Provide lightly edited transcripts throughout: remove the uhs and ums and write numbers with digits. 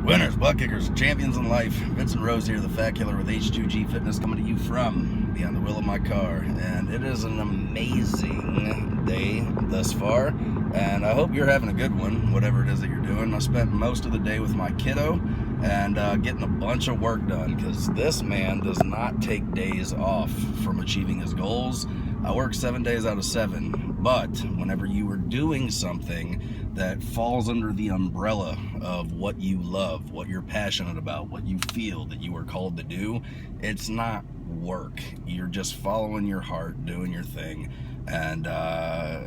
Winners, butt kickers, champions in life. Vincent Rose here, the Fat Killer with H2G Fitness, coming to you from behind the wheel of my car. And it is an amazing day thus far, and I hope you're having a good one, whatever it is that you're doing. I spent most of the day with my kiddo and getting a bunch of work done, because this man does not take days off from achieving his goals. I work 7 days out of 7, but whenever you are doing something that falls under the umbrella of what you love, what you're passionate about, what you feel that you are called to do, it's not work. You're just following your heart, doing your thing, and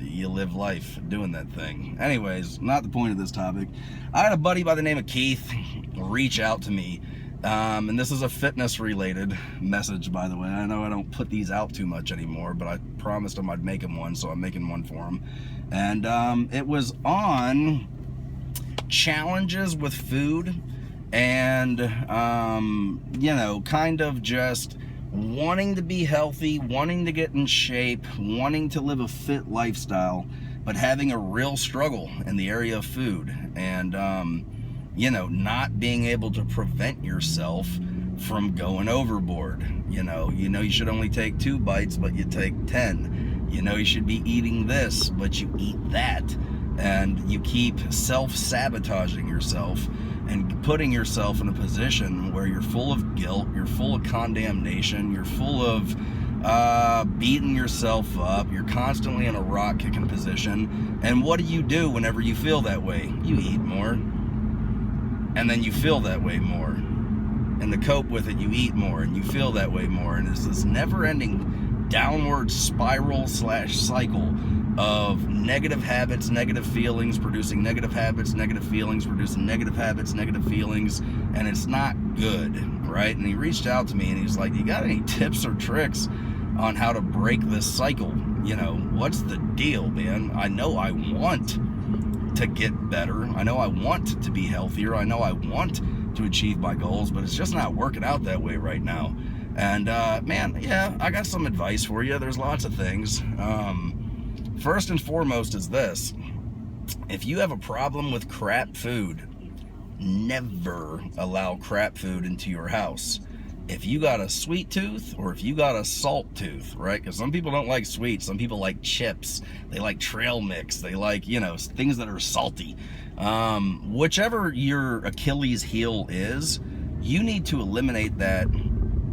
you live life doing that thing. Anyways, not the point of this topic. I had a buddy by the name of Keith reach out to me, and this is a fitness related message, by the way. I know I don't put these out too much anymore, but I promised him I'd make him one, so I'm making one for him. And it was on challenges with food and you know, kind of just wanting to be healthy, wanting to get in shape, wanting to live a fit lifestyle, but having a real struggle in the area of food, and you know, not being able to prevent yourself from going overboard. You know you should only take 2 bites, but you take 10. You know you should be eating this, but you eat that, and you keep self-sabotaging yourself and putting yourself in a position where you're full of guilt, you're full of condemnation, you're full of beating yourself up, you're constantly in a rock kicking position. And what do whenever you feel that way? You eat more, and then you feel that way more, and to cope with it you eat more, and you feel that way more, and it's this never-ending downward spiral / cycle of negative habits, negative feelings, producing negative habits, negative feelings, producing negative habits, negative feelings, and it's not good, right? And he reached out to me and he's like, you got any tips or tricks on how to break this cycle? You know, what's the deal, man? I know I want to get better. I know I want to be healthier. I know I want to achieve my goals, but it's just not working out that way right now. And man, yeah, I got some advice for you. There's lots of things. First and foremost is this: if you have a problem with crap food, never allow crap food into your house. If you got a sweet tooth or if you got a salt tooth, right? Because some people don't like sweet, some people like chips, they like trail mix, they like, you know, things that are salty. Whichever your Achilles heel is, you need to eliminate that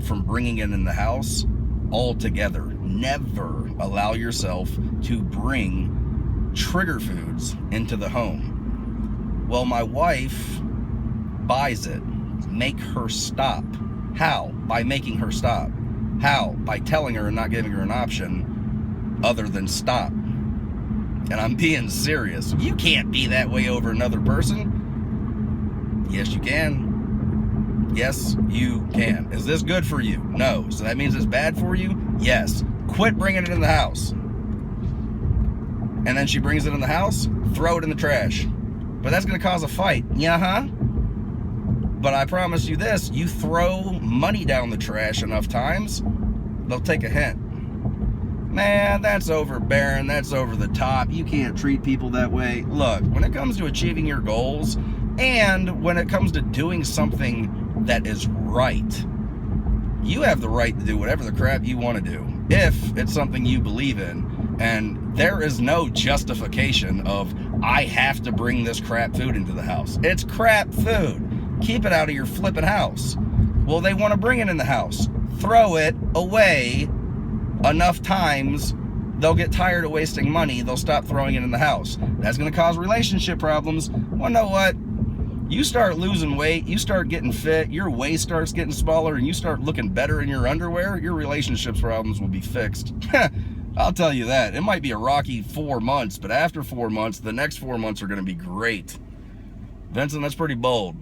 from bringing it in the house altogether. Never allow yourself to bring trigger foods into the home. Well, my wife buys it. Make her stop. How? By making her stop. How? By telling her and not giving her an option other than stop. And I'm being serious. You can't be that way over another person. Yes, you can. Yes, you can. Is this good for you? No. So that means it's bad for you? Yes. Quit bringing it in the house. And then she brings it in the house, throw it in the trash. But that's going to cause a fight. Yeah, But I promise you this, you throw money down the trash enough times, they'll take a hint. Man, that's overbearing, that's over the top. You can't treat people that way. Look, when it comes to achieving your goals, and when it comes to doing something that is right, you have the right to do whatever the crap you want to do if it's something you believe in. And there is no justification of, I have to bring this crap food into the house. It's crap food. Keep it out of your flipping house. Well, they want to bring it in the house. Throw it away enough times, they'll get tired of wasting money. They'll stop throwing it in the house. That's going to cause relationship problems. Well, know what? You start losing weight, you start getting fit, your waist starts getting smaller, and you start looking better in your underwear, your relationships problems will be fixed. I'll tell you that. It might be a rocky 4 months, but after 4 months, the next 4 months are going to be great. Vincent, that's pretty bold.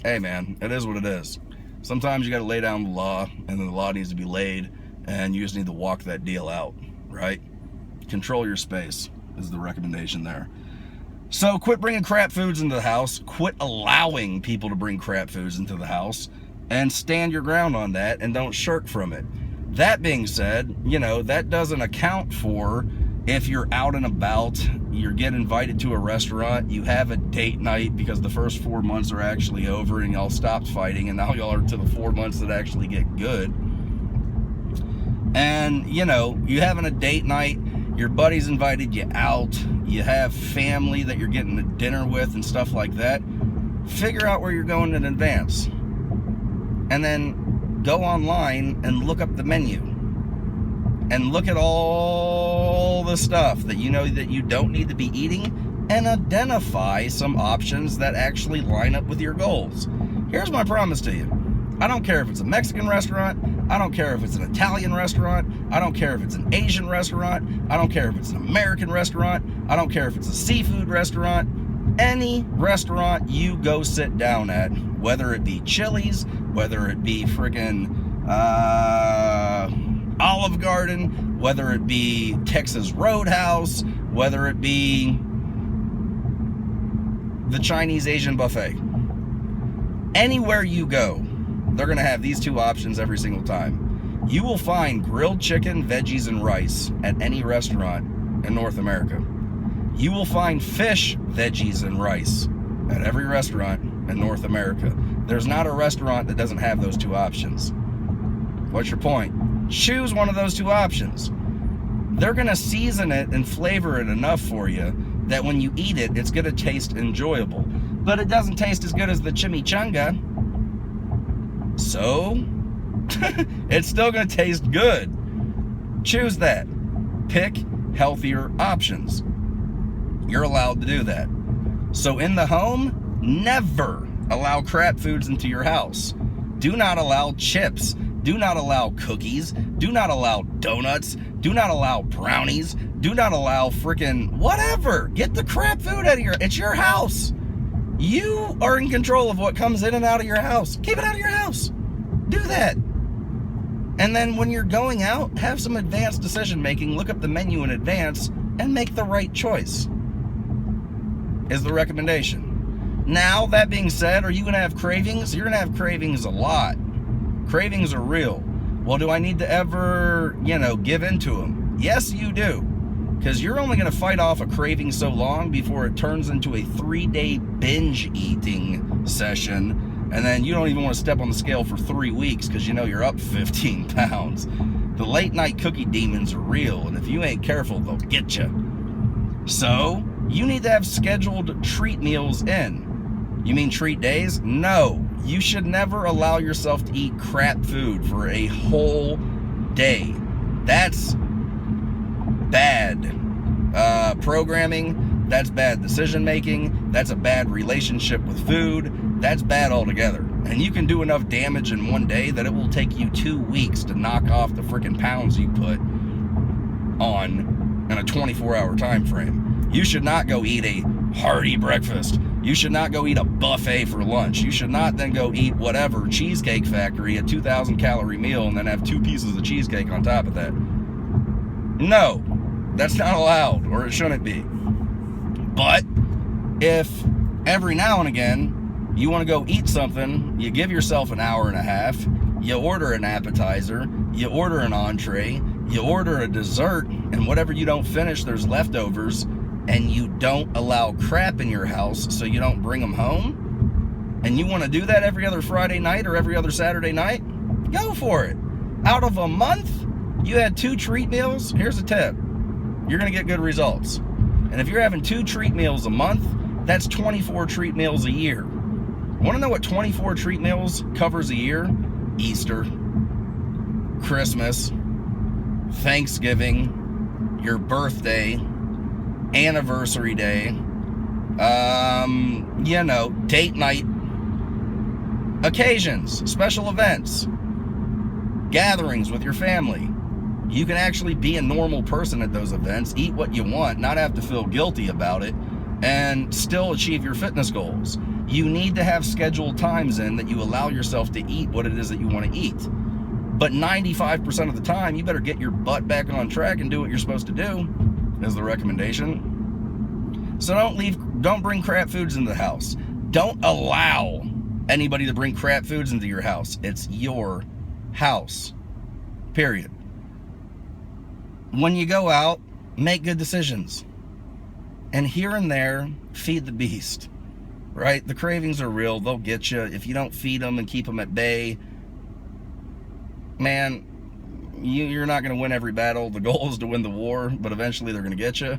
Hey man, it is what it is. Sometimes you got to lay down the law, and then the law needs to be laid, and you just need to walk that deal out, right? Control your space is the recommendation there. So quit bringing crap foods into the house, quit allowing people to bring crap foods into the house, and stand your ground on that and don't shirk from it. That being said, you know, that doesn't account for if you're out and about, you get invited to a restaurant, you have a date night because the first 4 months are actually over and y'all stopped fighting, and now y'all are to the 4 months that actually get good. And, you know, you having a date night, your buddies invited you out, you have family that you're getting to dinner with and stuff like that. Figure out where you're going in advance. And then go online and look up the menu. And look at all the stuff that you know that you don't need to be eating, and identify some options that actually line up with your goals. Here's my promise to you. I don't care if it's a Mexican restaurant, I don't care if it's an Italian restaurant, I don't care if it's an Asian restaurant, I don't care if it's an American restaurant, I don't care if it's a seafood restaurant. Any restaurant you go sit down at, whether it be Chili's, whether it be friggin' Olive Garden, whether it be Texas Roadhouse, whether it be the Chinese Asian buffet. Anywhere you go, they're going to have these two options every single time. You will find grilled chicken, veggies, and rice at any restaurant in North America. You will find fish, veggies, and rice at every restaurant in North America. There's not a restaurant that doesn't have those two options. What's your point? Choose one of those two options. They're going to season it and flavor it enough for you that when you eat it, it's going to taste enjoyable. But it doesn't taste as good as the chimichanga. So, it's still going to taste good. Choose that. Pick healthier options. You're allowed to do that. So in the home, never allow crap foods into your house. Do not allow chips. Do not allow cookies. Do not allow donuts. Do not allow brownies. Do not allow freaking whatever. Get the crap food out of it's your house. You are in control of what comes in and out of your house. Keep it out of your house. Do that. And then when you're going out, have some advanced decision making. Look up the menu in advance and make the right choice, is the recommendation. Now, that being said, are you going to have cravings? You're going to have cravings a lot. Cravings are real. Well, do I need to ever, give into them? Yes, you do. Because you're only going to fight off a craving so long before it turns into a 3-day binge eating session. And then you don't even want to step on the scale for 3 weeks because you're up 15 pounds. The late night cookie demons are real. And if you ain't careful, they'll get you. So, you need to have scheduled treat meals in. You mean treat days? No. You should never allow yourself to eat crap food for a whole day. That's bad programming. That's bad decision making. That's a bad relationship with food. That's bad altogether. And you can do enough damage in one day that it will take you 2 weeks to knock off the freaking pounds you put on in a 24-hour time frame. You should not go eat a hearty breakfast. You should not go eat a buffet for lunch. You should not then go eat whatever Cheesecake Factory, a 2,000 calorie meal, and then have 2 pieces of cheesecake on top of that. No, that's not allowed, or it shouldn't be. But if every now and again you want to go eat something, you give yourself an hour and a half, you order an appetizer, you order an entree, you order a dessert, and whatever you don't finish, there's leftovers, and you don't allow crap in your house so you don't bring them home, and you want to do that every other Friday night or every other Saturday night, go for it. Out of a month, you had 2 treat meals. Here's a tip. You're going to get good results. And if you're having 2 treat meals a month, that's 24 treat meals a year. Want to know what 24 treat meals covers a year? Easter, Christmas, Thanksgiving, your birthday, anniversary day, date night, occasions, special events, gatherings with your family. You can actually be a normal person at those events, eat what you want, not have to feel guilty about it, and still achieve your fitness goals. You need to have scheduled times in that you allow yourself to eat what it is that you want to eat. But 95% of the time, you better get your butt back on track and do what you're supposed to do, is the recommendation. So don't bring crap foods into the house. Don't allow anybody to bring crap foods into your house. It's your house. Period. When you go out, make good decisions. And here and there, feed the beast, right? The cravings are real. They'll get you. If you don't feed them and keep them at bay, man, you're not going to win every battle. The goal is to win the war, but eventually they're going to get you.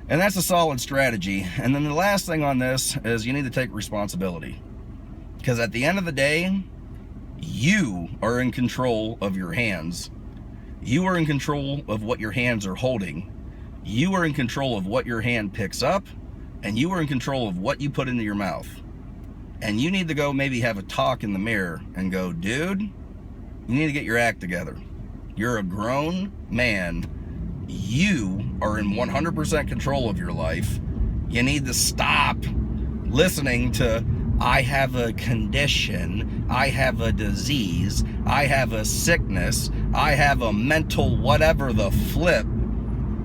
And that's a solid strategy. And then the last thing on this is you need to take responsibility. Because at the end of the day, you are in control of your hands. You are in control of what your hands are holding. You are in control of what your hand picks up, and you are in control of what you put into your mouth. And you need to go maybe have a talk in the mirror and go, dude, you need to get your act together. You're a grown man. You are in 100% control of your life. You need to stop listening to, I have a condition, I have a disease, I have a sickness, I have a mental whatever the flip.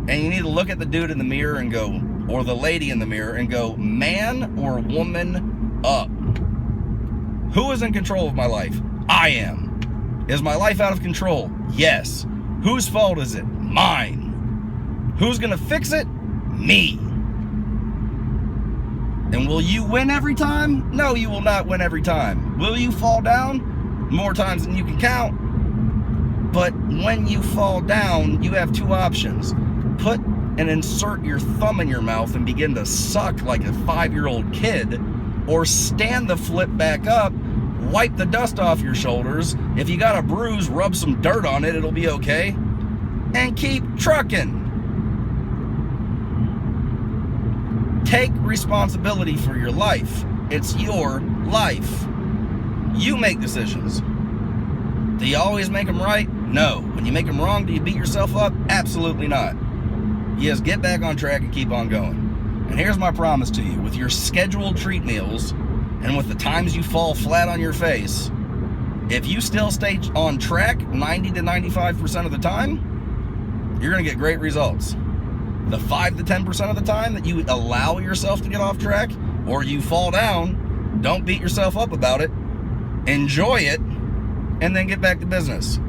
And you need to look at the dude in the mirror and go, or the lady in the mirror and go, man or woman up. Who is in control of my life? I am. Is my life out of control? Yes. Whose fault is it? Mine. Who's gonna fix it? Me. And will you win every time? No, you will not win every time. Will you fall down? More times than you can count. But when you fall down, you have two options. Put and insert your thumb in your mouth and begin to suck like a 5-year-old kid, or stand the flip back up, wipe the dust off your shoulders. If you got a bruise, rub some dirt on it, it'll be okay. And keep trucking. Take responsibility for your life. It's your life. You make decisions. Do you always make them right? No. When you make them wrong, do you beat yourself up? Absolutely not. You just get back on track and keep on going. And here's my promise to you. With your scheduled treat meals and with the times you fall flat on your face, if you still stay on track 90 to 95% of the time, you're going to get great results. The 5 to 10% of the time that you allow yourself to get off track or you fall down, don't beat yourself up about it. Enjoy it and then get back to business.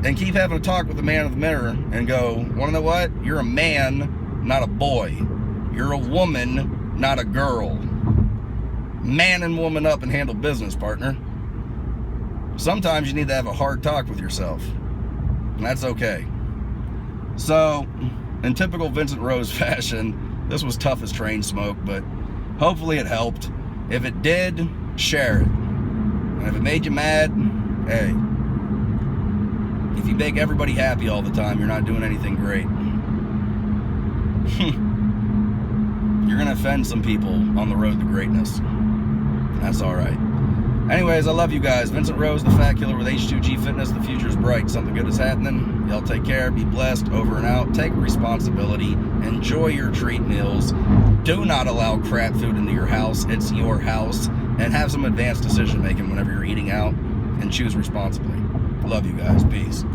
And keep having a talk with the man in the mirror and go, want to know what? You're a man, not a boy. You're a woman, not a girl. Man and woman up and handle business, partner. Sometimes you need to have a hard talk with yourself. And that's okay. So, in typical Vincent Rose fashion, this was tough as train smoke, but hopefully it helped. If it did, share it. And if it made you mad, hey, if you make everybody happy all the time, you're not doing anything great. You're going to offend some people on the road to greatness. That's all right. Anyways, I love you guys. Vincent Rose, the Fat Killer with H2G Fitness. The future's bright. Something good is happening. Y'all take care. Be blessed. Over and out. Take responsibility. Enjoy your treat meals. Do not allow crap food into your house. It's your house. And have some advanced decision making whenever you're eating out. And choose responsibly. Love you guys. Peace.